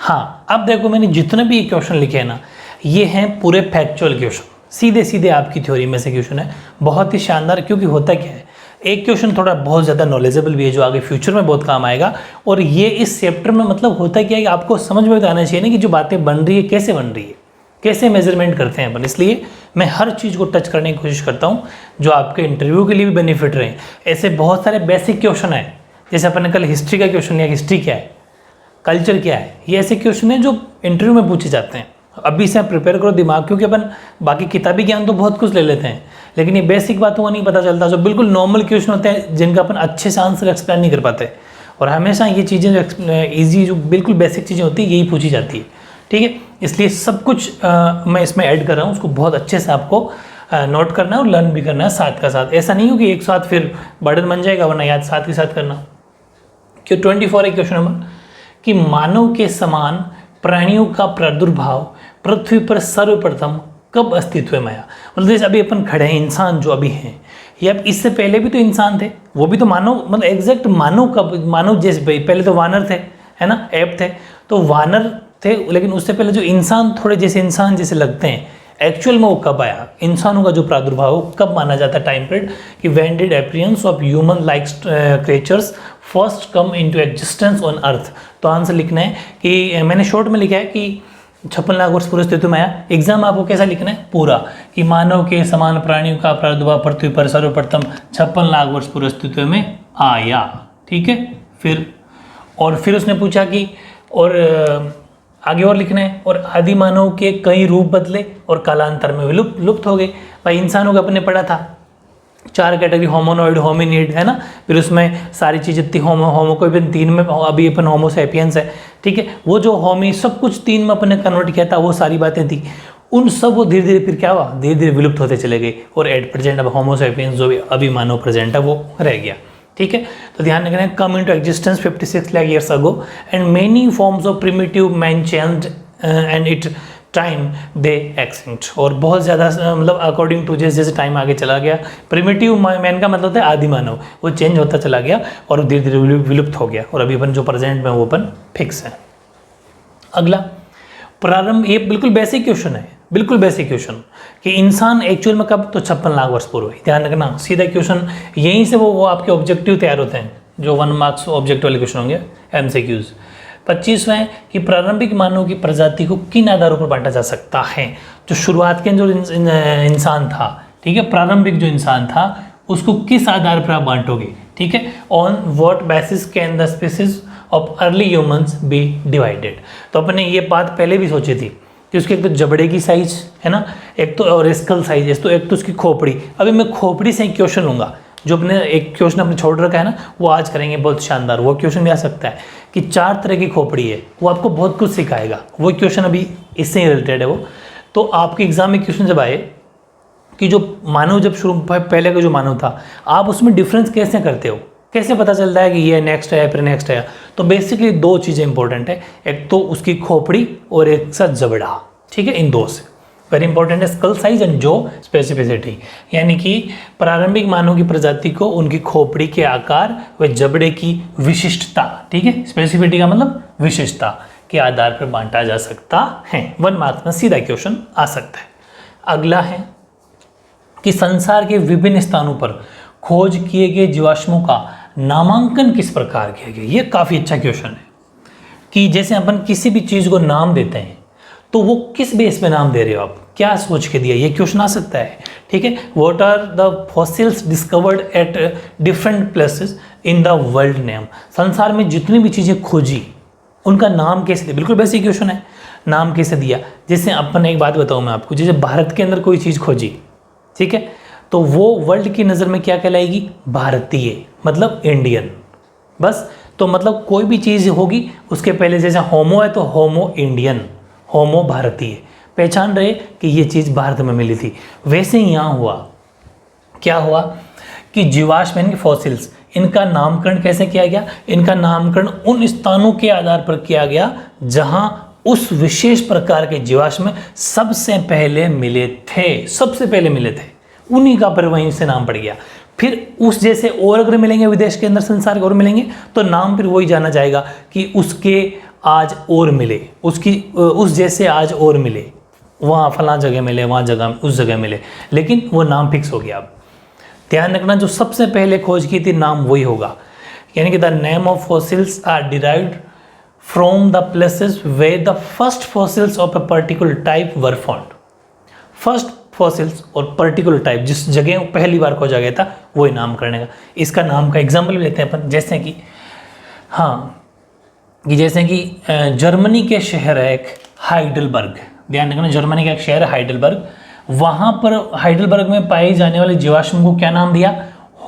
हाँ, अब देखो मैंने जितने भी क्वेश्चन लिखे हैं ना, ये हैं पूरे फैक्चुअल क्वेश्चन, सीधे सीधे आपकी थ्योरी में से क्वेश्चन है, बहुत ही शानदार। क्योंकि होता क्या है, एक क्वेश्चन थोड़ा बहुत ज़्यादा नॉलेजेबल भी है जो आगे फ्यूचर में बहुत काम आएगा, और ये इस चैप्टर में मतलब होता क्या है कि आपको समझ में तो आना चाहिए ना कि जो बातें बन रही है कैसे बन रही है, कैसे मेजरमेंट करते हैं अपन। इसलिए मैं हर चीज़ को टच करने की कोशिश करता हूँ जो आपके इंटरव्यू के लिए भी बेनिफिट रहे। ऐसे बहुत सारे बेसिक क्वेश्चन हैं, जैसे अपन ने कल हिस्ट्री का क्वेश्चन लिया, हिस्ट्री क्या है, कल्चर क्या है, ये ऐसे क्वेश्चन हैं जो इंटरव्यू में पूछे जाते हैं। अभी से आप प्रिपेयर करो दिमाग, क्योंकि अपन बाकी किताबी ज्ञान तो बहुत कुछ ले लेते हैं, लेकिन ये बेसिक बातों का नहीं पता चलता, जो बिल्कुल नॉर्मल क्वेश्चन होते हैं जिनका अपन अच्छे से आंसर एक्सप्लेन नहीं कर पाते। और हमेशा ये चीज़ें जो ईजी, जो बिल्कुल बेसिक चीज़ें होती है, यही पूछी जाती है। ठीक है, इसलिए सब कुछ मैं इसमें ऐड कर रहा हूँ, उसको बहुत अच्छे से आपको नोट करना है और लर्न भी करना है साथ का साथ। ऐसा नहीं हो कि एक साथ फिर बर्डन बन जाएगा, वरना याद साथ के साथ करना। क्यों 24 है क्वेश्चन नंबर, कि मानव के समान प्राणियों का प्रादुर्भाव पृथ्वी पर सर्वप्रथम कब अस्तित्व में आया। मतलब जैसे अभी अपन खड़े हैं, इंसान जो अभी हैं, ये अब इससे पहले भी तो इंसान थे, वो भी तो मानव, मतलब एग्जैक्ट मानव कब, मानव जैसे पहले तो वानर थे, है ना, ऐप थे, तो वानर थे, लेकिन उससे पहले जो इंसान थोड़े जैसे इंसान जैसे लगते हैं, एक्चुअल में वो कब आया, इंसानों का जो प्रादुर्भाव कब माना जाता है टाइम पीरियड, कि when did appearance of human like creatures first come into existence on earth. तो आंसर लिखना है कि मैंने शॉर्ट में लिखा है कि 56 लाख वर्ष पूरे अस्तित्व में आया। एग्जाम आपको कैसा लिखना है पूरा, कि मानव के समान प्राणियों का प्रादुर्भाव पृथ्वी पर सर्वप्रथम 56 लाख वर्ष पूरे अस्तित्व में आया। ठीक है, फिर उसने पूछा कि और आगे और लिखना है, और आदि मानव के कई रूप बदले और कालांतर में लुप्त हो गए। भाई इंसानों का अपने पढ़ा था 4 कैटेगरी, होमोनॉइड, होमिनिड, है ना, फिर उसमें सारी चीज़ें थी, होमो को भी 3 में, अभी अपन होमो सैपियंस है। ठीक है, वो जो होमी सब कुछ 3 में अपन ने कन्वर्ट किया था, वो सारी बातें थी, उन सब वो धीरे धीरे फिर क्या हुआ, धीरे धीरे विलुप्त होते चले गए, और एट प्रेजेंट अब होमो सैपियंस जो भी अभी मानव प्रेजेंट है वो रह गया। ठीक है, तो ध्यान रखना है, come into existence 56 lakh years ago and many forms of primitive man changed and it time they extinct. और बहुत ज़्यादा मतलब अकॉर्डिंग टू जैसे जैसे टाइम आगे चला गया, प्रिमिटिव मैन का मतलब होता है आदि मानव, वो चेंज होता चला गया और धीरे धीरे विलुप्त हो गया, और अभी अपन जो प्रेजेंट में वो अपन फिक्स है। अगला प्रारंभ, ये बिल्कुल बेसिक क्वेश्चन है, बिल्कुल बेसिक क्वेश्चन, कि इंसान एक्चुअल में कब, तो 56 लाख वर्ष पूर्व। ध्यान रखना, सीधा क्वेश्चन यहीं से वो आपके ऑब्जेक्टिव तैयार होते हैं, जो 1 मार्क्स ऑब्जेक्ट वाले क्वेश्चन होंगे, MCQs। 25वें कि प्रारंभिक मानव की प्रजाति को किन आधारों पर बांटा जा सकता है। जो शुरुआत के जो इंसान था, ठीक है, प्रारंभिक जो इंसान था, उसको किस आधार पर आप बांटोगे। ठीक है, on what basis can the species of early humans be divided. तो अपने ये बात पहले भी सोची थी कि उसके एक तो जबड़े की साइज है ना, एक तो और स्कल साइज, तो एक तो उसकी खोपड़ी। अभी मैं खोपड़ी से एक क्वेश्चन लूँगा, जो अपने एक क्वेश्चन अपने छोड़ रखा है ना, वो आज करेंगे, बहुत शानदार वो क्वेश्चन भी आ सकता है कि 4 तरह की खोपड़ी है, वो आपको बहुत कुछ सिखाएगा। वो क्वेश्चन अभी इससे ही रिलेटेड है वो। तो आपके एग्जाम में क्वेश्चन जब आए कि जो मानव जब शुरू पहले का जो मानव था, आप उसमें डिफरेंस कैसे करते हो, कैसे पता चलता है कि ये नेक्स्ट है फिर नेक्स्ट है। तो बेसिकली 2 चीज़ें इंपॉर्टेंट है, एक तो उसकी खोपड़ी और एक साथ जबड़ा। ठीक है, इन 2 से वेरी इंपॉर्टेंट है, स्कल साइज एंड जो स्पेसिफिसिटी, यानी कि प्रारंभिक मानव की प्रजाति को उनकी खोपड़ी के आकार व जबड़े की विशिष्टता, ठीक है, स्पेसिफिसिटी का मतलब विशिष्टता के आधार पर बांटा जा सकता है। 1 मार्क्स में सीधा क्वेश्चन आ सकता है। अगला है कि संसार के विभिन्न स्थानों पर खोज किए गए जीवाश्मों का नामांकन किस प्रकार किया गया। ये काफ़ी अच्छा क्वेश्चन है कि जैसे अपन किसी भी चीज़ को नाम देते हैं तो वो किस बेस पे नाम दे रहे हो आप, क्या सोच के दिया, ये क्वेश्चन आ सकता है। ठीक है, what are the fossils discovered at different places in the world name. संसार में जितनी भी चीज़ें खोजी उनका नाम कैसे दिया, बिल्कुल बेसिक क्वेश्चन है, नाम कैसे दिया। जैसे अपन एक बात बताऊँ मैं आपको, जैसे भारत के अंदर कोई चीज़ खोजी, ठीक है, तो वो वर्ल्ड की नज़र में क्या कहलाएगी, भारतीय, मतलब इंडियन। बस, तो मतलब कोई भी चीज़ होगी उसके पहले जैसे होमो है तो होमो इंडियन, होमो भारतीय, पहचान रहे कि ये चीज़ भारत में मिली थी। वैसे ही यहाँ हुआ, क्या हुआ कि जीवाश्म यानी फॉसिल्स, इनका नामकरण कैसे किया गया, इनका नामकरण उन स्थानों के आधार पर किया गया जहाँ उस विशेष प्रकार के जीवाश्म सबसे पहले मिले थे, सबसे पहले मिले थे, उन्हीं का पर वहीं से नाम पड़ गया। फिर उस जैसे और अगर मिलेंगे विदेश के अंदर संसार के और मिलेंगे तो नाम फिर वही जाना जाएगा कि उसके आज और मिले, उसकी उस जैसे आज और मिले, वहाँ फलां जगह मिले, वहाँ जगह उस जगह मिले, लेकिन वो नाम फिक्स हो गया। अब ध्यान रखना, जो सबसे पहले खोज की थी नाम वही होगा, यानी कि the name of fossils are derived from the places where the first fossils of a particular type were found. First fossils और पर्टिकुलर टाइप, जिस जगह पहली बार खोजा गया था वही नाम करने का। इसका नाम का एग्जाम्पल भी लेते हैं अपन, जैसे कि जैसे कि जर्मनी के शहर है एक हाइडलबर्ग। ध्यान रखना, जर्मनी का एक शहर है हाइडलबर्ग, वहाँ पर हाइडलबर्ग में पाई जाने वाले जीवाश्म को क्या नाम दिया?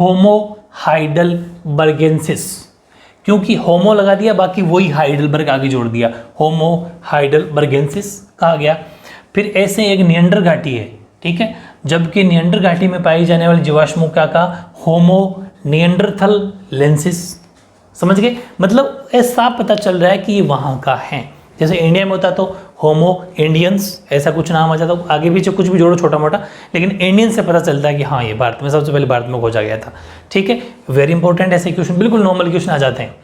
होमो हाइडलबर्गेंसिस। क्योंकि होमो लगा दिया, बाकी वही हाइडलबर्ग आगे जोड़ दिया, होमो हाइडलबर्गेंसिस कहा गया। फिर ऐसे एक नियंडर घाटी है, ठीक है, जबकि नियंडर घाटी में पाई जाने वाले जीवाश्मों क्या कहा? होमो नियंडरथल लेंसिस। समझ गए? मतलब ऐसा पता चल रहा है कि ये वहाँ का है। जैसे इंडिया में होता तो होमो इंडियंस, ऐसा कुछ नाम आ जाता, आगे पीछे कुछ भी जोड़ो छोटा मोटा, लेकिन इंडियन से पता चलता है कि हाँ ये भारत में, सबसे पहले भारत में खोजा गया था। ठीक है, वेरी इंपॉर्टेंट ऐसे क्वेश्चन, बिल्कुल नॉर्मल क्वेश्चन आ जाते हैं।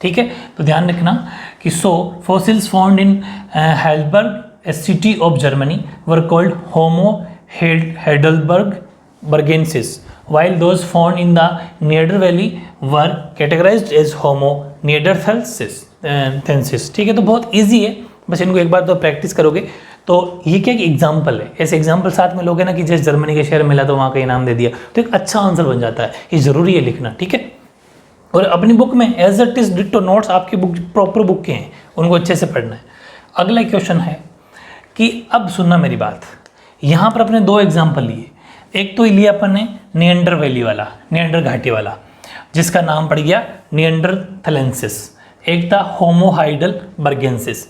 ठीक है, तो ध्यान रखना कि fossils found in Heidelberg a city of Germany were called Homo heidelbergensis, while those found in the Neanderthal Valley were categorized as Homo neanderthalensis। ठीक है, तो बहुत इजी है, बस इनको एक बार तो प्रैक्टिस करोगे तो ये क्या एग्जाम्पल है, ऐसे एग्जाम्पल साथ में लोगे ना कि जैसे जर्मनी के शहर मिला तो वहाँ का नाम दे दिया, तो एक अच्छा आंसर बन जाता है। ये जरूरी है लिखना, ठीक है। और अपनी बुक में as it is ditto notes आपकी बुक प्रॉपर बुक के हैं, उनको अच्छे से पढ़ना है। अगला क्वेश्चन है कि अब सुनना मेरी बात, यहाँ पर अपने दो एग्जाम्पल लिए। एक तो लिया अपन ने नियंडर वैली वाला, नियंडर घाटी वाला, जिसका नाम पड़ गया नियंडरथलेंसिस। एक था होमो हाइडलबर्गेंसिस।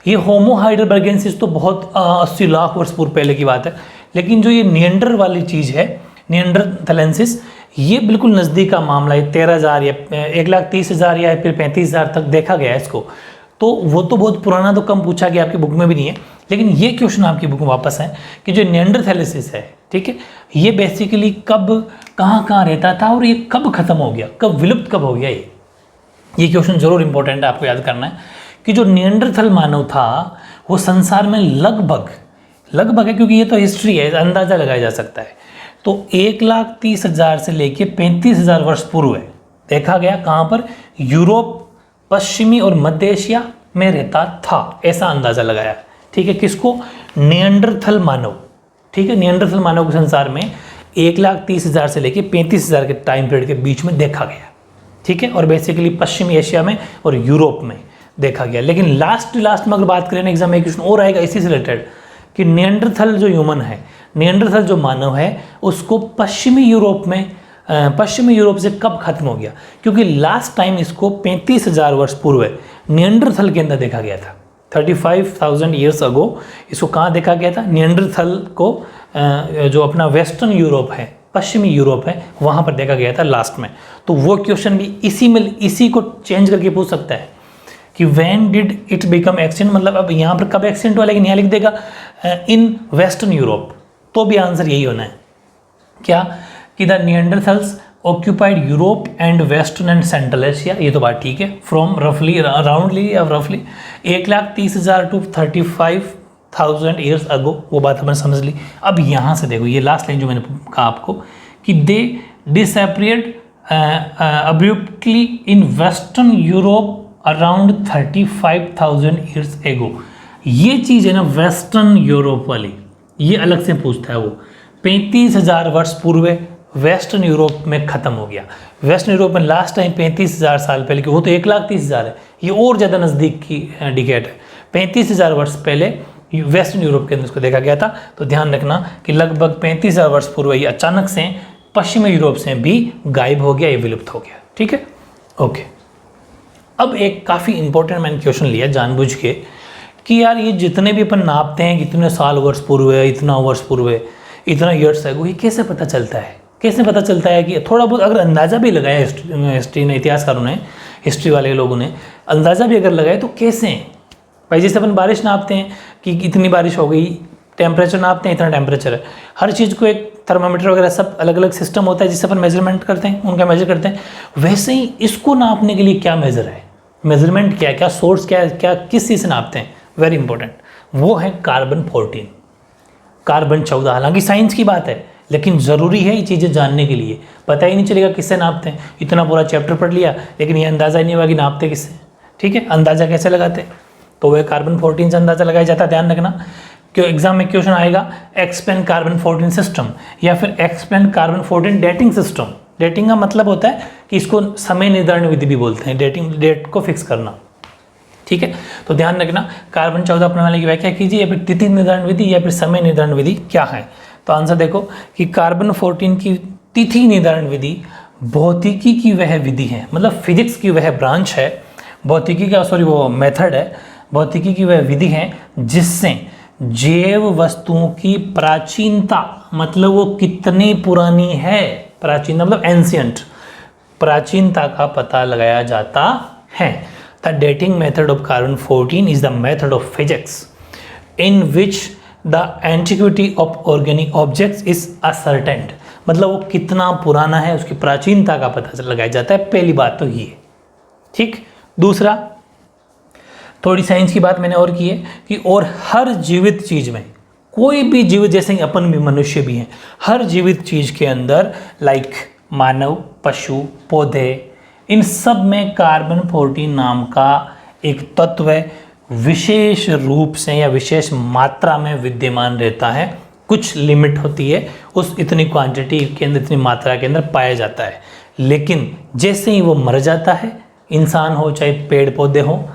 ये होमो हाइडलबर्गेंसिस तो बहुत 80 लाख वर्ष पूर्व पहले की बात है, लेकिन जो ये नियंडर वाली चीज़ है नियंडरथलेंसिस, ये बिल्कुल नज़दीक का मामला है। 13,000 या 1,30,000 या फिर 35,000 तक देखा गया है इसको। तो वो तो बहुत पुराना, तो कम पूछा गया, आपकी बुक में भी नहीं है, लेकिन ये क्वेश्चन आपकी बुक में वापस है कि जो नियंडरथैलिसिस है, ठीक है, ये बेसिकली कब कहाँ रहता था और ये कब खत्म हो गया, कब विलुप्त कब हो गया। ये क्वेश्चन जरूर इंपॉर्टेंट है, आपको याद करना है कि जो नियंडरथल मानव था वो संसार में लगभग है, क्योंकि ये तो हिस्ट्री है, अंदाज़ा लगाया जा सकता है, तो 1,30,000 से लेके 35,000 वर्ष पूर्व है देखा गया। कहाँ पर? यूरोप, पश्चिमी और मध्य एशिया में रहता था, ऐसा अंदाज़ा लगाया। ठीक है, किसको? नियंडरथल मानव। ठीक है, नियंडरथल मानव को संसार में 1,30,000 से लेके 35,000 के टाइम पीरियड के बीच में देखा गया। ठीक है, और बेसिकली पश्चिमी एशिया में और यूरोप में देखा गया। लेकिन लास्ट में अगर बात करें ना, एग्जाम में क्वेश्चन और आएगा इसी से रिलेटेड कि नियंडरथल जो ह्यूमन है, नियंडरथल जो मानव है, उसको पश्चिमी यूरोप से कब खत्म हो गया, क्योंकि लास्ट टाइम इसको 35,000 वर्ष पूर्व नियंडरथल के अंदर देखा गया था। 35,000 ईयर्स अगो इसको कहाँ देखा गया था? नियंडरथल को जो अपना वेस्टर्न यूरोप है, पश्चिमी यूरोप है, वहाँ पर देखा गया था लास्ट में। तो वो क्वेश्चन भी इसी को चेंज करके पूछ सकता है कि when did it become extinct, मतलब अब यहाँ पर कब एक्सटिंक्ट हुआ, लेकिन यहाँ लिख देगा इन वेस्टर्न यूरोप, तो भी आंसर यही होना है। क्या? कि the Neanderthals occupied Europe and western and central Asia. ये तो बात ठीक है, फ्रॉम रफली 1,30,000 टू 35,000 ईयर्स अगो, वो बात हमने समझ ली। अब यहाँ से देखो, ये लास्ट लाइन जो मैंने कहा आपको कि they disappeared abruptly in western Europe around 35,000 years ago. ये चीज़ है ना वेस्टर्न यूरोप वाली, ये अलग से पूछता है वो। 35,000 वर्ष पूर्व वेस्टर्न यूरोप में ख़त्म हो गया। वेस्टर्न यूरोप में लास्ट टाइम 35,000 साल पहले, वो तो 1,30,000 है, ये और ज़्यादा नज़दीक की डिकेट है। 35,000 वर्ष पहले वेस्टर्न यूरोप के अंदर उसको देखा गया था। तो ध्यान रखना कि लगभग 35,000 वर्ष पूर्व ये अचानक से पश्चिमी यूरोप से भी गायब हो गया, ये विलुप्त हो गया। ठीक है, ओके। अब एक काफ़ी इंपॉर्टेंट मैंने क्वेश्चन लिया जानबूझ के कि यार ये जितने भी अपन नापते हैं, कितने साल वर्ष पूर्व है, इतना वर्ष पूर्व है, इतना ईयर्स है, वो ये कैसे पता चलता है? कैसे पता चलता है कि थोड़ा बहुत अगर अंदाज़ा भी लगाया हिस्ट्री ने, इतिहासकारों ने, हिस्ट्री वाले लोगों ने अंदाज़ा भी अगर लगाया तो कैसे? भाई जैसे अपन बारिश नापते हैं कि इतनी बारिश हो गई, टेम्परेचर नापते हैं इतना टेम्परेचर है, हर चीज़ को एक थर्मामीटर वगैरह सब अलग अलग सिस्टम होता है जिससे अपन मेजरमेंट करते हैं, उनका मेजर करते हैं। वैसे ही इसको नापने के लिए क्या मेजर है, मेजरमेंट क्या है, क्या सोर्स क्या है, क्या किस चीज़ से नापते हैं, वेरी इंपॉर्टेंट, वो है कार्बन 14, कार्बन 14। हालांकि साइंस की बात है लेकिन ज़रूरी है ये चीज़ें जानने के लिए, पता ही नहीं चलेगा किससे नापते हैं। इतना पूरा चैप्टर पढ़ लिया लेकिन ये अंदाज़ा ही नहीं हुआ कि नापते किससे, ठीक है, अंदाज़ा कैसे लगाते हैं, तो वह कार्बन 14 से अंदाज़ा लगाया जाता है। ध्यान रखना क्यों एग्जाम में क्वेश्चन आएगा एक्सप्लेन कार्बन 14 सिस्टम या फिर explain carbon 14 dating system. Dating का मतलब होता है कि इसको समय निर्धारण विधि भी बोलते हैं, डेटिंग, डेट को फिक्स करना, ठीक है। तो ध्यान रखना कार्बन 14 प्रणाली की व्याख्या कीजिए, या फिर तिथि निर्धारण विधि या फिर समय निर्धारण विधि क्या है। तो आंसर देखो कि कार्बन 14 की तिथि निर्धारण विधि भौतिकी की वह विधि है, मतलब फिजिक्स की वह ब्रांच है, भौतिकी का वो मेथड है, भौतिकी की वह विधि है जिससे जैव वस्तुओं की प्राचीनता, मतलब वो कितनी पुरानी है, प्राचीन मतलब एंशियंट, प्राचीनता का पता लगाया जाता है। The dating method of carbon 14 is the method of physics in which the antiquity of organic objects is ascertained, मतलब वो कितना पुराना है उसकी प्राचीनता का पता लगाया जाता है। पहली बात तो ये, ठीक। दूसरा, थोड़ी साइंस की बात मैंने और की है कि और हर जीवित चीज़ में, कोई भी जीवित, जैसे अपन भी मनुष्य भी हैं, हर जीवित चीज़ के अंदर लाइक मानव, पशु, पौधे, इन सब में कार्बन 14 नाम का एक तत्व विशेष रूप से या विशेष मात्रा में विद्यमान रहता है। कुछ लिमिट होती है, उस इतनी क्वांटिटी के अंदर, इतनी मात्रा के अंदर पाया जाता है। लेकिन जैसे ही वो मर जाता है, इंसान हो चाहे पेड़ पौधे हो,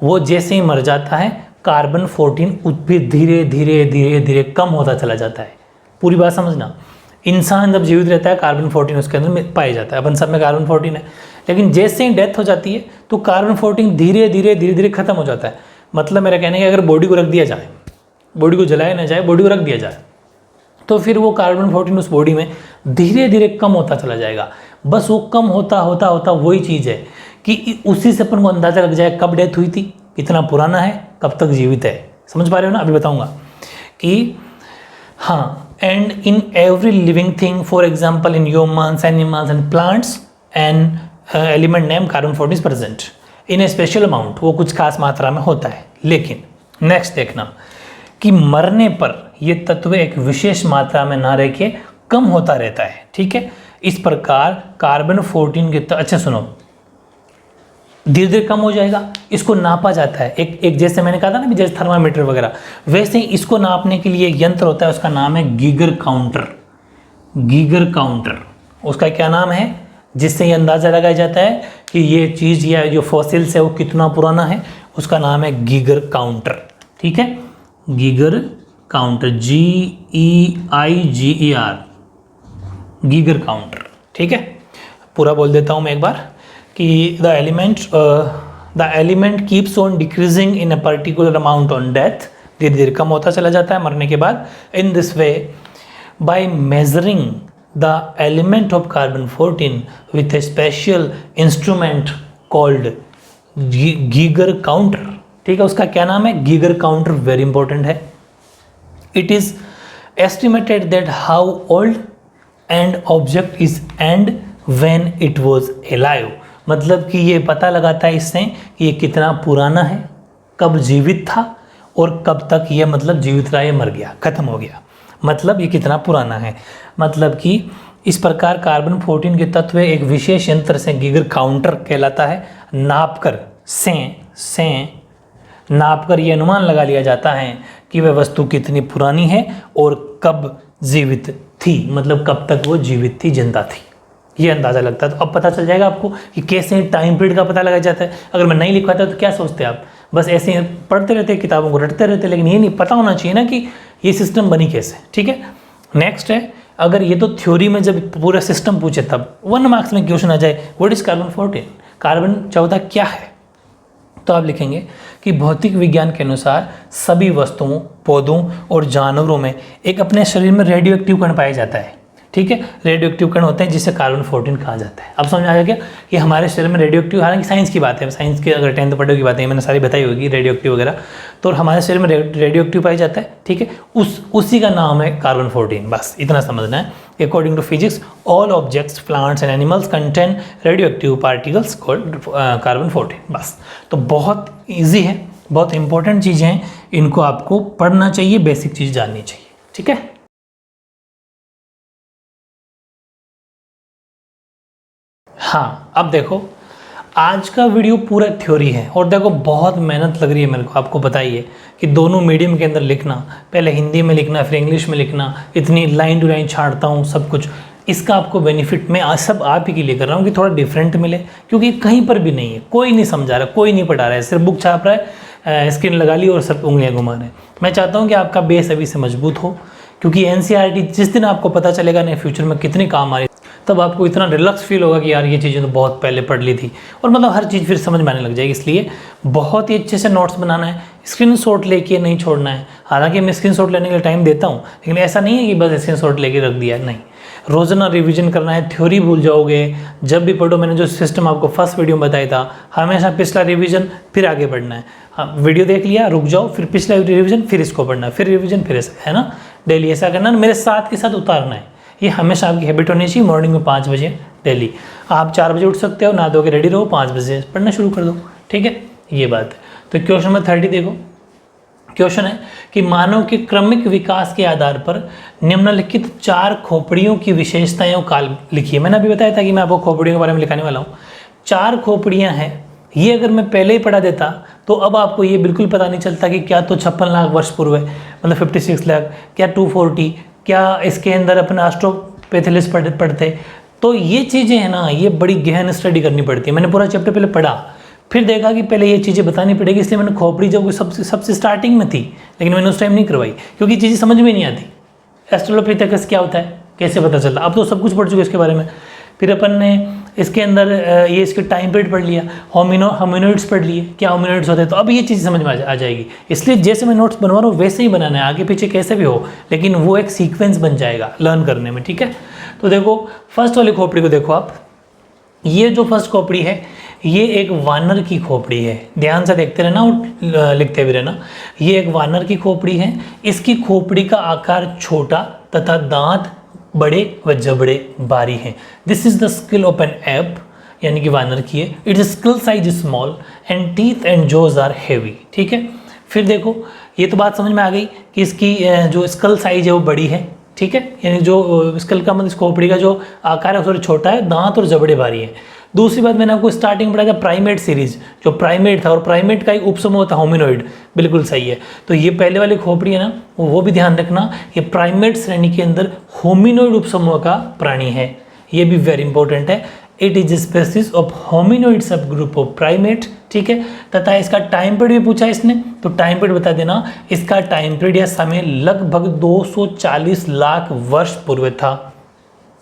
वो जैसे ही मर जाता है कार्बन 14 फिर धीरे धीरे धीरे धीरे कम होता चला जाता है। पूरी बात समझना, इंसान जब जीवित रहता है कार्बन 14 उसके अंदर पाया जाता है, अपन सब में कार्बन 14 है, लेकिन जैसे ही डेथ हो जाती है तो कार्बन 14 धीरे धीरे धीरे धीरे खत्म हो जाता है। मतलब मेरा कहने का अगर बॉडी को रख दिया जाए, बॉडी को जलाया ना जाए, बॉडी को रख दिया जाए, तो फिर वो कार्बन 14 उस बॉडी में धीरे धीरे कम होता चला जाएगा। बस वो कम होता होता होता वही चीज़ है कि उसी से अपन को अंदाज़ा लग जाए कब डेथ हुई थी, कितना पुराना है, कब तक जीवित है। समझ पा रहे हो ना? अभी बताऊंगा कि हाँ, and in every living thing, for example in humans, animals and plants, and element name carbon 14 is present in A special amount, वो कुछ खास मात्रा में होता है। लेकिन नेक्स्ट देखना कि मरने पर ये तत्व एक विशेष मात्रा में ना रह के कम होता रहता है, ठीक है। इस प्रकार कार्बन 14 के अच्छा सुनो, धीरे धीरे कम हो जाएगा, इसको नापा जाता है। एक जैसे मैंने कहा था ना भी, जैसे थर्मामीटर वगैरह, वैसे ही इसको नापने के लिए यंत्र होता है, उसका नाम है गीगर काउंटर। गीगर काउंटर उसका क्या नाम है, जिससे ये अंदाज़ा लगाया जाता है कि ये चीज़ या जो फॉसिल्स है वो कितना पुराना है, उसका नाम है गीगर काउंटर, ठीक है। Geiger counter, GEIGER, Geiger counter, ठीक है। पूरा बोल देता हूँ मैं एक बार कि the element keeps on decreasing in a particular amount on death, धीरे धीरे कम होता चला जाता है मरने के बाद। In this way, by measuring the element of carbon 14 with A special instrument called Geiger counter, ठीक है। उसका क्या नाम है? गीगर काउंटर, वेरी इंपॉर्टेंट है। It is estimated that how old and object is and when it was alive, मतलब कि ये पता लगाता है इससे कि ये कितना पुराना है, कब जीवित था और कब तक ये मतलब जीवित रहा, ये मर गया, खत्म हो गया, मतलब ये कितना पुराना है। मतलब कि इस प्रकार कार्बन 14 के तत्व एक विशेष यंत्र से, गीगर काउंटर कहलाता है, नाप कर नाप कर ये अनुमान लगा लिया जाता है कि वह वस्तु कितनी पुरानी है और कब जीवित थी, मतलब कब तक वो जीवित थी, जिंदा थी, ये अंदाज़ा लगता है। तो अब पता चल जाएगा आपको कि कैसे टाइम पीरियड का पता लगाया जाता है। अगर मैं नहीं लिखवाता तो क्या सोचते आप, बस ऐसे ही पढ़ते रहते, किताबों को रटते रहते, लेकिन ये नहीं पता होना चाहिए ना कि ये सिस्टम बनी कैसे, ठीक है। नेक्स्ट है, अगर ये तो थ्योरी में जब पूरा सिस्टम पूछे तब 1 मार्क्स में क्वेश्चन आ जाए, व्हाट इज कार्बन 14, कार्बन 14 क्या है, तो आप लिखेंगे कि भौतिक विज्ञान के अनुसार सभी वस्तुओं, पौधों और जानवरों में एक अपने शरीर में रेडियो एक्टिव कण पाया जाता है, ठीक है, रेडियो एक्टिव कण होते हैं जिसे कार्बन 14 कहा जाता है। अब समझ में आ गया क्या कि हमारे शरीर में रेडियो एक्टिव, हालांकि साइंस की बात है, साइंस की अगर 10th पढ़े की बात है, मैंने सारी बताई होगी रेडियो एक्टिव वगैरह, तो हमारे शरीर में रेडियो एक्टिव पाया जाता है, ठीक है, उसी का नाम है कार्बन 14, बस इतना समझना है। According to physics all objects plants and animals contain radioactive particles called carbon 14, बस। तो बहुत ईजी है, बहुत इंपॉर्टेंट चीज़ें हैं, इनको आपको पढ़ना चाहिए, बेसिक चीज़ जाननी चाहिए, ठीक है। हाँ, अब देखो आज का वीडियो पूरा थ्योरी है, और देखो बहुत मेहनत लग रही है मेरे को, आपको बताइए कि दोनों मीडियम के अंदर लिखना, पहले हिंदी में लिखना फिर इंग्लिश में लिखना, इतनी लाइन टू लाइन छाड़ता हूँ सब कुछ, इसका आपको बेनिफिट मैं आज सब आप ही के लिए कर रहा हूँ कि थोड़ा डिफरेंट मिले, क्योंकि कहीं पर भी नहीं है, कोई नहीं समझा रहा, कोई नहीं पढ़ा रहा है, सिर्फ बुक छाप रहा है, स्क्रीन लगा ली और सब उंगलियाँ घुमा रहे हैं। मैं चाहता हूँ कि आपका बेस अभी से मजबूत हो, क्योंकि एनसीईआरटी जिस दिन आपको पता चलेगा ना फ्यूचर में कितनी काम आ रही, तब आपको इतना रिलैक्स फील होगा कि यार ये चीज़ें तो बहुत पहले पढ़ ली थी, और मतलब हर चीज़ फिर समझ में आने लग जाएगी। इसलिए बहुत ही अच्छे से नोट्स बनाना है, स्क्रीनशॉट लेके नहीं छोड़ना है। हालांकि मैं स्क्रीनशॉट लेने के लिए टाइम देता हूँ, लेकिन ऐसा नहीं है कि बस स्क्रीनशॉट लेके रख दिया, नहीं, रोज़ाना रिवीजन करना है। थ्योरी भूल जाओगे जब भी पढ़ो, मैंने जो सिस्टम आपको फर्स्ट वीडियो में बताया था, हमेशा पिछला रिवीजन फिर आगे बढ़ना है। हाँ, वीडियो देख लिया, रुक जाओ, फिर पिछला रिवीजन, फिर इसको पढ़ना, फिर रिवीजन, फिर ऐसा, है ना, डेली ऐसा करना, मेरे साथ के साथ उतारना है। ये हमेशा आपकी हैबिट होनी चाहिए। मॉर्निंग में 5 बजे डेली, आप 4 बजे उठ सकते हो, नहा धो के रेडी रहो, 5 बजे पढ़ना शुरू कर दो, ठीक है, ये बात है। तो क्वेश्चन नंबर 30 देखो, क्वेश्चन है कि मानव के क्रमिक विकास के आधार पर निम्नलिखित 4 खोपड़ियों की विशेषताएं और काल लिखिए। मैंने अभी बताया था कि मैं आपको खोपड़ियों के बारे में लिखाने वाला हूँ। 4 खोपड़ियाँ हैं, ये अगर मैं पहले ही पढ़ा देता तो अब आपको ये बिल्कुल पता नहीं चलता कि क्या तो 56 लाख वर्ष पूर्व है, मतलब 56 लाख, क्या 240, क्या इसके अंदर अपने ऑस्ट्रोपैथिलिस पढ़ते। तो ये चीज़ें हैं ना, ये बड़ी गहन स्टडी करनी पड़ती है। मैंने पूरा चैप्टर पहले पढ़ा, फिर देखा कि पहले ये चीज़ें बतानी पड़ेगी, इसलिए मैंने खोपड़ी जब सबसे स्टार्टिंग में थी, लेकिन मैंने उस टाइम नहीं करवाई, क्योंकि चीज़ें समझ में नहीं आती। एस्ट्रोलोपिथेकस क्या होता है, कैसे पता चलता, अब तो सब कुछ पढ़ चुके इसके बारे में। फिर अपन ने इसके अंदर ये इसके टाइम पीरियड पढ़ लिया, होमिनोइड्स पढ़ लिए, क्या होमिनोइड्स होते हैं, तो अब ये चीज़ समझ में आ जाएगी। इसलिए जैसे मैं नोट्स बनवा रहा हूँ वैसे ही बनाना है, आगे पीछे कैसे भी हो, लेकिन वो एक सीक्वेंस बन जाएगा लर्न करने में, ठीक है। तो देखो फर्स्ट वाली खोपड़ी को देखो आप, ये जो फर्स्ट खोपड़ी है ये एक वानर की खोपड़ी है, ध्यान से देखते रहना और लिखते भी रहना। ये एक वानर की खोपड़ी है, इसकी खोपड़ी का आकार छोटा तथा दांत बड़े व जबड़े भारी हैं। This is the skull of an ape, यानी कि वानर की है। Its skull size small and teeth and jaws are heavy, ठीक है। फिर देखो ये तो बात समझ में आ गई कि इसकी जो स्कल साइज है वो बड़ी है, ठीक है, यानी जो स्कल का मतलब खोपड़ी का जो आकार है थोड़ा छोटा है, दांत और जबड़े भारी हैं। दूसरी बात मैंने आपको स्टार्टिंग में पढ़ाया था प्राइमेट सीरीज, जो प्राइमेट था, और प्राइमेट का एक उपसमूह था होमिनोइड, बिल्कुल सही है। तो ये पहले वाली खोपड़ी है ना, वो भी ध्यान रखना, ये प्राइमेट श्रेणी के अंदर होमिनोइड उपसमूह का प्राणी है, ये भी वेरी इंपॉर्टेंट है। इट इज स्पेसीज ऑफ होमिनोइड सब ग्रुप ऑफ प्राइमेट, ठीक है। तथा इसका टाइम पीरियड भी पूछा इसने, तो टाइम पीरियड बता देना, इसका टाइम पीरियड या समय लगभग 240 लाख वर्ष पूर्व था,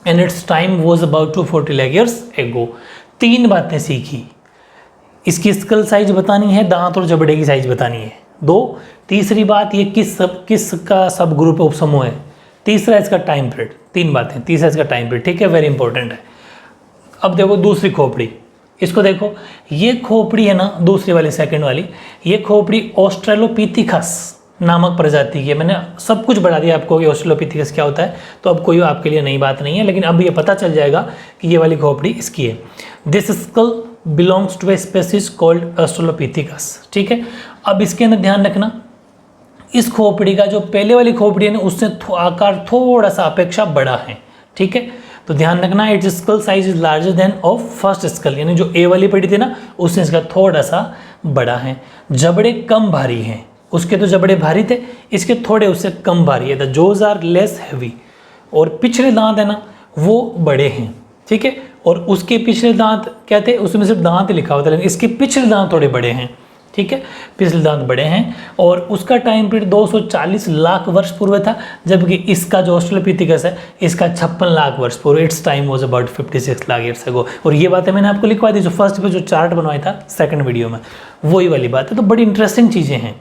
and it's time was about 240 lakh years ago. 3 बातें सीखी, इसकी स्कल साइज बतानी है, दांत और जबड़े की साइज बतानी है, 2। तीसरी बात ये किस का सब ग्रुप उपसमूह है, तीसरा इसका टाइम पीरियड, 3 बातें, तीसरा इसका टाइम पीरियड, ठीक है, वेरी इंपॉर्टेंट है। अब देखो दूसरी खोपड़ी, इसको देखो, ये खोपड़ी है ना दूसरी वाली, सेकंड वाली, ये खोपड़ी ऑस्ट्रेलोपिथिकस नामक प्रजाति की है। मैंने सब कुछ बढ़ा दिया आपको कि ऑस्ट्रेलोपिथिकस क्या होता है, तो अब कोई आपके लिए नई बात नहीं है, लेकिन अब ये पता चल जाएगा कि ये वाली खोपड़ी इसकी है। This skull belongs to a species called Australopithecus, ठीक है। अब इसके अंदर ध्यान रखना, इस खोपड़ी का जो पहले वाली खोपड़ी है ना, उससे आकार थोड़ा सा अपेक्षा बड़ा है, ठीक है। तो ध्यान रखना, its skull size is larger than of first skull, यानी जो ए वाली पड़ी थी ना, उससे इसका थोड़ा सा बड़ा है। जबड़े कम भारी हैं, उसके तो जबड़े भारी थे, इसके थोड़े उससे कम भारी है। The jaws are less heavy, और पिछले दांत है ना वो बड़े हैं, ठीक है। और उसके पिछले दांत क्या थे, उसमें सिर्फ दांत ही लिखा हुआ था, लेकिन इसके पिछले दांत थोड़े बड़े हैं, ठीक है, पिछले दांत बड़े हैं। और उसका टाइम पीरियड 240 लाख वर्ष पूर्व था, जबकि इसका जो ऑस्ट्रेलोपिथिकस है इसका 56 लाख वर्ष पूर्व। It's time was about 56 lakh years ago. और ये बातें मैंने आपको लिखवा दी, जो फर्स्ट पे जो चार्ट बनवाया था सेकंड वीडियो में, वही वाली बात है। तो बड़ी इंटरेस्टिंग चीज़ें हैं।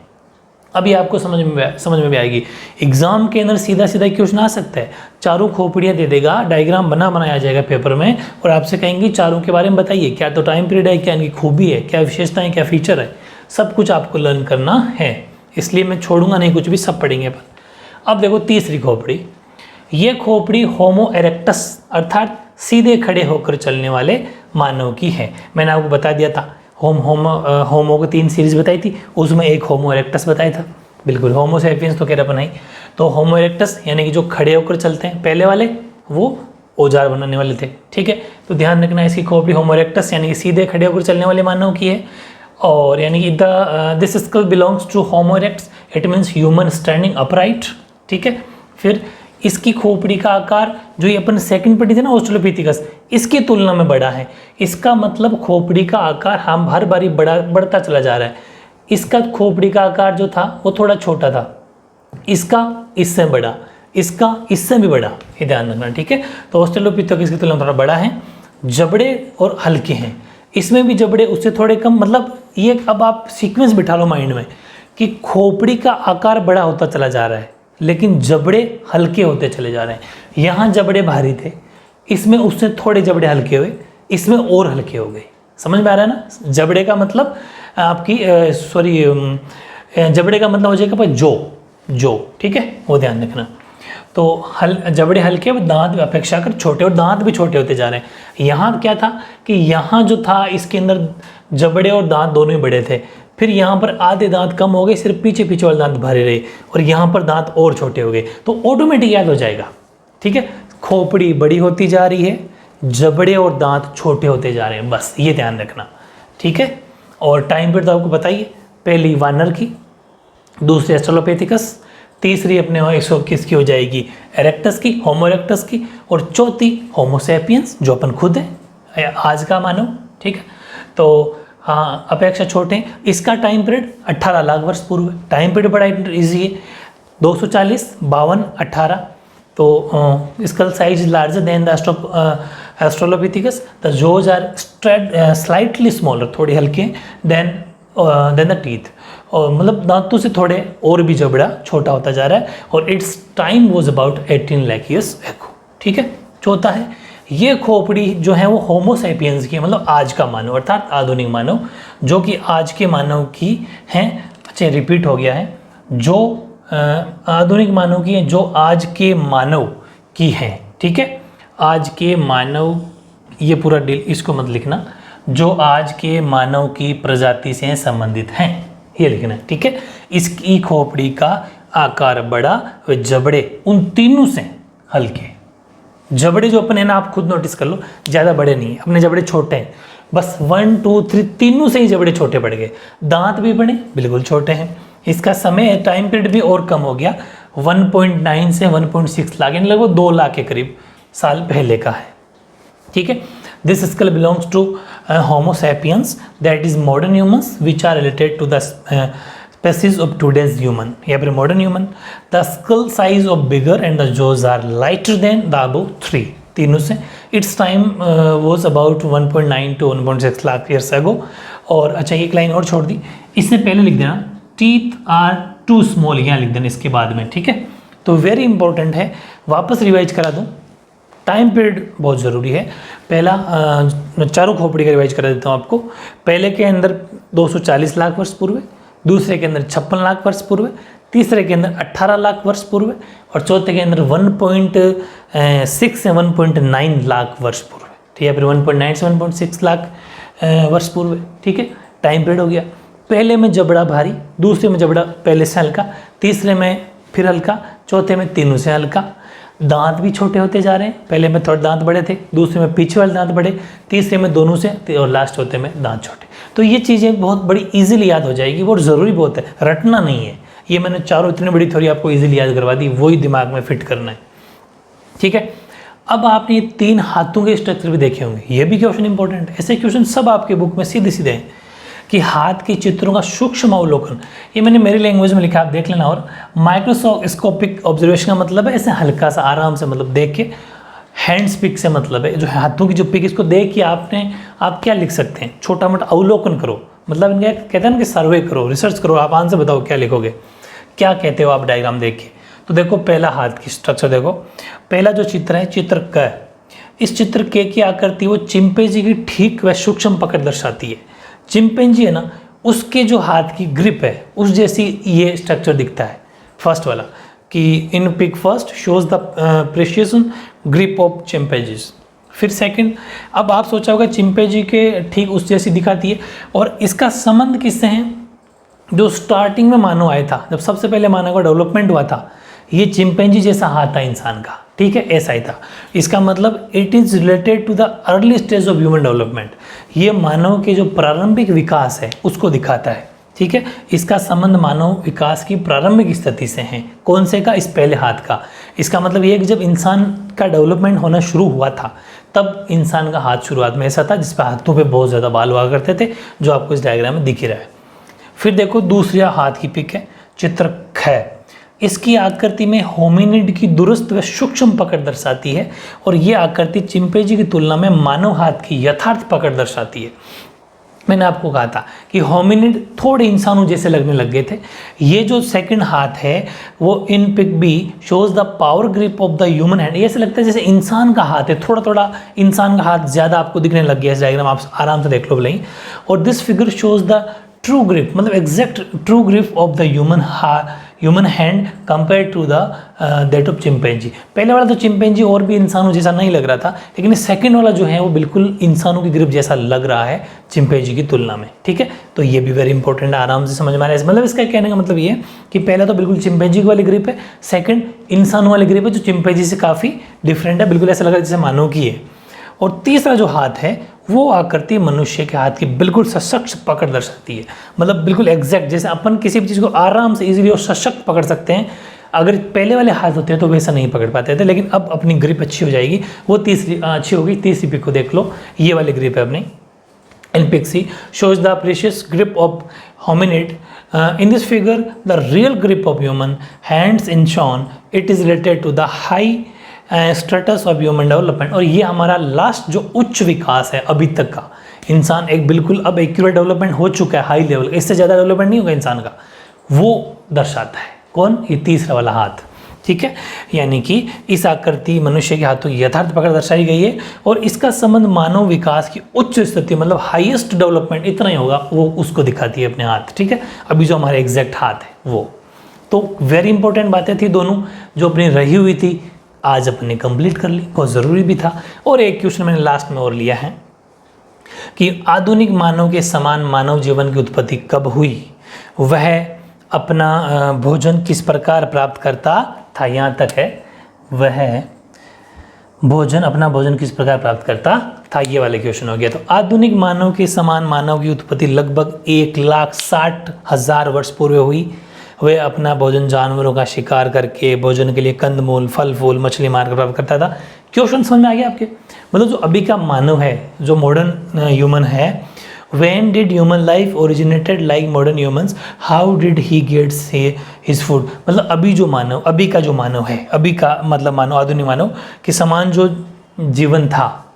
अभी आपको समझ में भी आएगी। एग्जाम के अंदर सीधा सीधा क्वेश्चन आ सकता है, चारों खोपड़ियाँ दे देगा, डायग्राम बनाया जाएगा पेपर में और आपसे कहेंगे चारों के बारे में बताइए, क्या तो टाइम पीरियड है, क्या इनकी खूबी है, क्या विशेषताएं, क्या फीचर है, सब कुछ आपको लर्न करना है। इसलिए मैं छोड़ूंगा नहीं कुछ भी, सब पढ़ेंगे। पर अब देखो तीसरी खोपड़ी, ये खोपड़ी होमो इरेक्टस अर्थात सीधे खड़े होकर चलने वाले मानव की है। मैंने आपको बता दिया था, होमो को 3 सीरीज बताई थी, उसमें एक होमो इरेक्टस बताया था। बिल्कुल, होमो सैपियंस तो कह रहा नहीं, तो होमो इरेक्टस यानी कि जो खड़े होकर चलते हैं, पहले वाले वो औजार बनाने वाले थे। ठीक है, तो ध्यान रखना इसकी खोपड़ी होमो इरेक्टस यानी कि सीधे खड़े होकर चलने वाले मानव की है। और यानी कि this skull belongs to Homo erectus, it means human standing upright. ठीक है, फिर इसकी खोपड़ी का आकार जो ये अपन सेकंड पढ़ी थी ना ऑस्ट्रेलोपिथेकस, इसकी तुलना में बड़ा है। इसका मतलब खोपड़ी का आकार हम हर बारी बढ़ता चला जा रहा है। इसका खोपड़ी का आकार जो था वो थोड़ा छोटा था, इसका इससे बड़ा, इसका इससे भी बड़ा, ये ध्यान रखना। ठीक है, तो ऑस्ट्रेलोपिथेकस की तुलना में थोड़ा बड़ा है। जबड़े और हल्के हैं, इसमें भी जबड़े उससे थोड़े कम। मतलब ये अब आप सीक्वेंस बिठा लो माइंड में कि खोपड़ी का आकार बड़ा होता चला जा रहा है लेकिन जबड़े हल्के होते चले जा रहे हैं। यहाँ जबड़े भारी थे, इसमें उससे थोड़े जबड़े हल्के हुए, इसमें और हल्के हो गए। समझ में आ रहा है ना? जबड़े का मतलब आपकी जबड़े का मतलब हो जाएगा जो। ठीक है, वो ध्यान रखना। तो जबड़े हल्के, दांत अपेक्षाकृत छोटे, और दांत भी छोटे होते जा रहे हैं। यहाँ क्या था कि यहाँ जो था इसके अंदर जबड़े और दांत दोनों ही बड़े थे, फिर यहाँ पर आधे दांत कम हो गए, सिर्फ पीछे वाले दांत भारी रहे, और यहाँ पर दांत और छोटे हो गए। तो ऑटोमेटिक याद हो जाएगा। ठीक है, खोपड़ी बड़ी होती जा रही है, जबड़े और दांत छोटे होते जा रहे हैं, बस ये ध्यान रखना। ठीक है, और टाइम पीरियड तो आपको बताइए, पहली वानर की, दूसरी ऑस्ट्रेलोपिथेकस, तीसरी अपने किसकी हो जाएगी, इरेक्टस की, होमो इरेक्टस की, और चौथी होमो सैपियंस जो अपन खुद है, आज का मानव। ठीक है, तो हाँ अपेक्षा छोटे हैं। इसका टाइम पीरियड 18 लाख वर्ष पूर्व है। टाइम पीरियड बड़ा इजी है, 240, 52, 18। तो skull size larger than the Australopithecus, the jaws are slightly smaller, थोड़ी हल्के देन द टीथ, और मतलब दांतों से थोड़े और भी जबड़ा छोटा होता जा रहा है, और it's time was about 18 lakh years ago. ठीक है, चौथा है, ये खोपड़ी जो है वो होमो सैपियंस की है, मतलब आज का मानव अर्थात आधुनिक मानव, जो कि आज के मानव की है। अच्छा, रिपीट हो गया है, जो आधुनिक मानव की है, जो आज के मानव की है। ठीक है, आज के मानव, ये पूरा डील इसको मत लिखना, जो आज के मानव की प्रजाति से संबंधित हैं, ये लिखना है। ठीक है, इसकी खोपड़ी का आकार बड़ा, व जबड़े उन तीनों से हल्के। जबड़े जो अपने ना, आप खुद नोटिस कर लो, ज़्यादा बड़े नहीं है, अपने जबड़े छोटे हैं, बस 1, 2, 3 तीनों से ही जबड़े छोटे पड़ गए। दांत भी बड़े बिल्कुल छोटे हैं। इसका समय टाइम पीरियड भी और कम हो गया, 1.9 से 1.6 लाख, यानी लगभग 2 लाख के करीब साल पहले का है। ठीक है, this skull belongs to Homo sapiens, that is modern humans which are related to the species of today's human, या फिर modern human. The skull size of bigger and the jaws are lighter than the above 3, तीनों से. Its time was about 1.9 to 1.6 lakh years ago. और अच्छा एक line और छोड़ दी, इससे पहले लिख देना teeth are too small, यहाँ लिख देना इसके बाद में. ठीक है, तो वेरी इंपॉर्टेंट है, वापस रिवाइज करा दूँ. टाइम पीरियड बहुत ज़रूरी है. पहला चारों खोपड़ी का रिवाइज करा देता हूँ आपको. पहले के अंदर 240 लाख वर्ष पूर्व, दूसरे के अंदर 56 लाख वर्ष पूर्व, तीसरे के अंदर 18 लाख वर्ष पूर्व, और चौथे के अंदर 1.6 से 1.9 लाख वर्ष पूर्व. ठीक है, फिर 1.9 से 1.6 लाख वर्ष पूर्व. ठीक है, टाइम पीरियड हो गया. पहले में जबड़ा भारी, दूसरे में जबड़ा पहले से हल्का, तीसरे में फिर हल्का, चौथे में तीनों से हल्का. दांत भी छोटे होते जा रहे हैं. पहले में थोड़े दांत बड़े थे, दूसरे में पीछे वाले दांत बड़े, तीसरे में दोनों से, और लास्ट चौथे में दांत छोटे. तो ये चीज़ें बहुत बड़ी इजीली याद हो जाएगी, वो ज़रूरी बहुत है, रटना नहीं है. ये मैंने चारों इतनी बड़ी थ्योरी आपको इजीली याद करवा दी, वही दिमाग में फिट करना है. ठीक है, अब आपने ये 3 हाथों के स्ट्रक्चर भी देखे होंगे, ये भी क्वेश्चन इंपॉर्टेंट है. ऐसे क्वेश्चन सब आपके बुक में सीधे सीधे हैं कि हाथ के चित्रों का सूक्ष्म अवलोकन. ये मैंने मेरी लैंग्वेज में लिखा, आप देख लेना. और माइक्रोस्कोपिक ऑब्जर्वेशन का मतलब है ऐसे हल्का सा आराम से, मतलब देख के. हैंड्स पिक से मतलब है जो हाथों की जो पिक, इसको देख के आप क्या लिख सकते हैं, छोटा मोटा अवलोकन करो. मतलब इनका कहते हैं ना कि सर्वे करो, रिसर्च करो, आप आंसर बताओ क्या लिखोगे. क्या कहते हो आप डायग्राम देख के? तो देखो पहला हाथ की स्ट्रक्चर देखो, पहला जो चित्र है चित्र क, इस चित्र के की आकृति वो चिंपैंजी की ठीक व सूक्ष्म पकड़ दर्शाती है। चिंपैंजी है ना, उसके जो हाथ की ग्रिप है उस जैसी ये स्ट्रक्चर दिखता है फर्स्ट वाला, कि in pic first shows the precision grip of chimpanzees. फिर सेकंड, अब आप सोचा होगा चिंपैंजी के ठीक उस जैसी दिखाती है, और इसका संबंध किससे है? जो स्टार्टिंग में मानव आया था, जब सबसे पहले मानव का डेवलपमेंट हुआ था, ये चिंपैंजी जैसा हाथ था इंसान का, ठीक है, ऐसा ही था। इसका मतलब it is related to the early stage of human development, ये मानव के जो प्रारंभिक विकास है उसको दिखाता है, ठीक है। इसका संबंध मानव विकास की प्रारंभिक स्थिति से है। कौन से का? इस पहले हाथ का। इसका मतलब ये है कि जब इंसान का डेवलपमेंट होना शुरू हुआ था तब इंसान का हाथ शुरुआत में ऐसा था जिस पर हाथों पे बहुत ज़्यादा बाल हुआ करते थे, जो आपको इस डायग्राम में दिख ही रहा है। फिर देखो दूसरा हाथ की पिक है, चित्र ख। इसकी आकृति में होमिनिड की दुरुस्त व सूक्ष्म पकड़ दर्शाती है, और ये आकृति चिंपैंजी की तुलना में मानव हाथ की यथार्थ पकड़ दर्शाती है। मैंने आपको कहा था कि होमिनिड थोड़े इंसानों जैसे लगने लग गए थे। ये जो सेकंड हाथ है वो in pic B shows the power grip of the human hand. ये ऐसा लगता है जैसे इंसान का हाथ है, थोड़ा थोड़ा इंसान का हाथ ज़्यादा आपको दिखने लग गया। इस डायग्राम आप आराम से देख लो भले। और this figure shows the true grip, मतलब exact true grip of the human hand compare to the that of chimpanzee. पहले वाला तो चिंपैंजी और भी इंसानों जैसा नहीं लग रहा था, लेकिन सेकंड वाला जो है वो बिल्कुल इंसानों की ग्रिप जैसा लग रहा है चिंपैंजी की तुलना में, ठीक है। तो ये भी वेरी इंपॉर्टेंट है, आराम से समझ में आ रहा है। मतलब इसका कहने का मतलब ये है कि पहला तो बिल्कुल चिंपैंजी वाली ग्रिप है, सेकंड इंसानों वाली ग्रिप है जो चिंपैंजी से काफ़ी डिफरेंट है, बिल्कुल ऐसा लग रहा है जैसे मानव की है। और तीसरा जो हाथ है वो आकृति मनुष्य के हाथ की बिल्कुल सशक्त पकड़ दर्शाती है, मतलब बिल्कुल एग्जैक्ट, जैसे अपन किसी भी चीज़ को आराम से इजीली और सशक्त पकड़ सकते हैं। अगर पहले वाले हाथ होते हैं तो वैसा नहीं पकड़ पाते थे, लेकिन अब अपनी ग्रिप अच्छी हो जाएगी। वो तीसरी अच्छी होगी। तीसरी पिक को देख लो, ये वाली ग्रिप है अपनी। In pic C shows the precious grip of hominid. In this figure the real grip of human hands in shown, it is related to the high status of human development. और ये हमारा last जो उच्च विकास है अभी तक का, इंसान एक बिल्कुल अब एक्यूरेट डेवलपमेंट हो चुका है, हाई लेवल, इससे ज़्यादा डेवलपमेंट नहीं होगा इंसान का, वो दर्शाता है। कौन? ये तीसरा वाला हाथ, ठीक है। यानी कि इस आकृति मनुष्य के हाथों की यथार्थ पकड़ दर्शाई गई है, और इसका संबंध मानव विकास की उच्च स्थिति, मतलब हाईएस्ट डेवलपमेंट इतना ही होगा, वो उसको दिखाती है अपने हाथ, ठीक है। अभी जो हमारे एग्जैक्ट हाथ है वो, तो वेरी इंपॉर्टेंट बातें थी दोनों जो अपनी रही हुई थी, आज अपने कंप्लीट कर ली, बहुत ज़रूरी भी था। और एक क्वेश्चन मैंने लास्ट में और लिया है कि आधुनिक मानव के समान मानव जीवन की उत्पत्ति कब हुई, वह अपना भोजन किस प्रकार प्राप्त करता था, यहाँ तक है, वह अपना भोजन किस प्रकार प्राप्त करता था, ये वाले क्वेश्चन हो गया। तो आधुनिक मानव के समान मानव की उत्पत्ति लगभग 1,60,000 वर्ष पूर्व हुई। वे अपना भोजन जानवरों का शिकार करके भोजन के लिए कंदमूल, फल फूल, मछली मारकर प्राप्त करता था। क्वेश्चन समझ में आ गया आपके? मतलब जो अभी का मानव है, जो मॉडर्न ह्यूमन है, when did human life originated like modern humans, how did he gets his food. मतलब अभी का जो मानव है, अभी का मतलब मानव, आधुनिक मानव के समान जो जीवन था,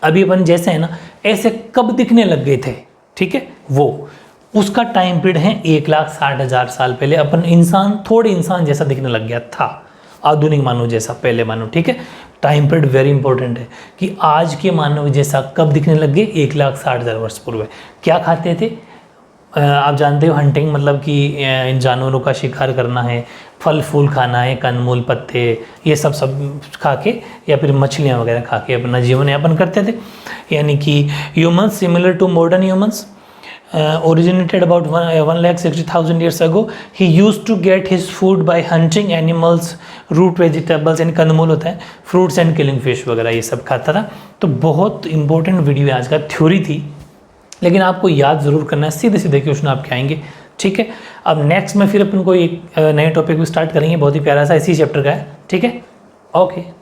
अभी अपन जैसे है ना, ऐसे कब दिखने लग गए थे, ठीक है, वो उसका टाइम पीरियड है 1,60,000 साल पहले। अपन थोड़े इंसान जैसा दिखने लग गया था, आधुनिक मानव जैसा, पहले मानव, ठीक है। टाइम पीरियड वेरी इंपॉर्टेंट है कि आज के मानव जैसा कब दिखने लग गए, 1,60,000 वर्ष पूर्व। क्या खाते थे? आप जानते हो हंटिंग, मतलब कि इन जानवरों का शिकार करना है, फल फूल खाना है, कंदमूल, पत्ते, ये सब खा के, या फिर मछलियाँ वगैरह खा के अपना जीवन यापन करते थे। यानी कि humans similar to modern humans originated about 1,60,000 years ago. He used to get his food by hunting animals, root vegetables, यानी कंदमूल होता है, fruits and killing fish वगैरह, ये सब खाता था। तो बहुत इंपॉर्टेंट वीडियो है आज का, थ्योरी थी, लेकिन आपको याद ज़रूर करना है, सीधे सीधे क्वेश्चन आपके आएंगे, ठीक है। अब नेक्स्ट में फिर अपन को एक नए टॉपिक भी स्टार्ट करेंगे, बहुत ही प्यारा सा इसी चैप्टर का है, ठीक है। ओके।